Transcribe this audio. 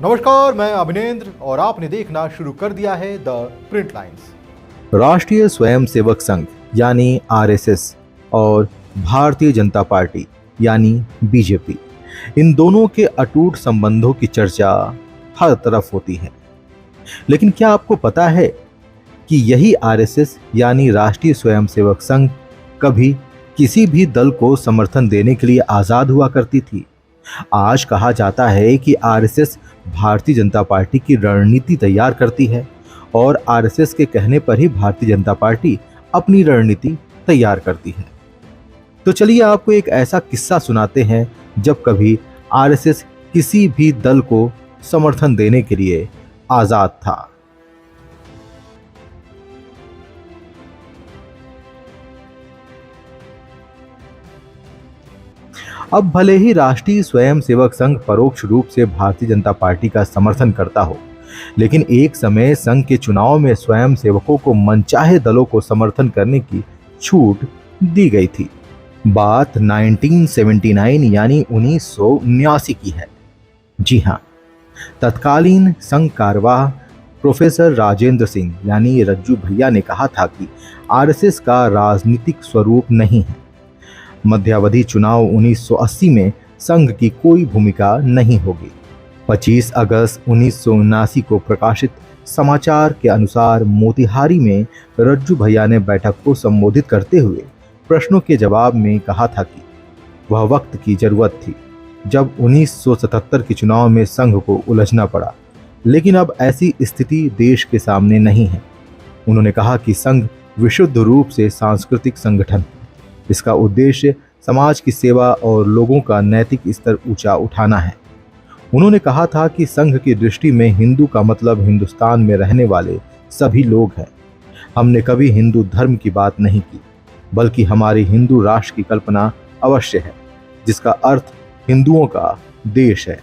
नमस्कार, मैं अभिनेंद्र और आपने देखना शुरू कर दिया है द प्रिंट लाइन्स। राष्ट्रीय स्वयंसेवक संघ यानी आरएसएस और भारतीय जनता पार्टी यानी बीजेपी, इन दोनों के अटूट संबंधों की चर्चा हर तरफ होती है। लेकिन क्या आपको पता है कि यही आरएसएस यानी राष्ट्रीय स्वयंसेवक संघ कभी किसी भी दल को समर्थन देने के लिए आजाद हुआ करती थी। आज कहा जाता है कि आरएसएस भारतीय जनता पार्टी की रणनीति तैयार करती है और आरएसएस के कहने पर ही भारतीय जनता पार्टी अपनी रणनीति तैयार करती है। तो चलिए आपको एक ऐसा किस्सा सुनाते हैं जब कभी आरएसएस किसी भी दल को समर्थन देने के लिए आजाद था। अब भले ही राष्ट्रीय स्वयंसेवक संघ परोक्ष रूप से भारतीय जनता पार्टी का समर्थन करता हो, लेकिन एक समय संघ के चुनाव में स्वयंसेवकों को मनचाहे दलों को समर्थन करने की छूट दी गई थी। बात 1979 यानी 1979 की है। जी हाँ, तत्कालीन संघ कार्यवाह प्रोफेसर राजेंद्र सिंह यानी रज्जू भैया ने कहा था कि आरएसएस का राजनीतिक स्वरूप नहीं है। मध्यावधि चुनाव 1980 में संघ की कोई भूमिका नहीं होगी। 25 अगस्त 1979 को प्रकाशित समाचार के अनुसार मोतिहारी में रज्जू भैया ने बैठक को संबोधित करते हुए प्रश्नों के जवाब में कहा था कि वह वक्त की जरूरत थी जब 1977 के चुनाव में संघ को उलझना पड़ा, लेकिन अब ऐसी स्थिति देश के सामने नहीं है। उन्होंने कहा कि संघ विशुद्ध रूप से सांस्कृतिक संगठन है। इसका उद्देश्य समाज की सेवा और लोगों का नैतिक स्तर ऊंचा उठाना है। उन्होंने कहा था कि संघ की दृष्टि में हिंदू का मतलब हिंदुस्तान में रहने वाले सभी लोग हैं। हमने कभी हिंदू धर्म की बात नहीं की, बल्कि हमारी हिंदू राष्ट्र की कल्पना अवश्य है, जिसका अर्थ हिंदुओं का देश है।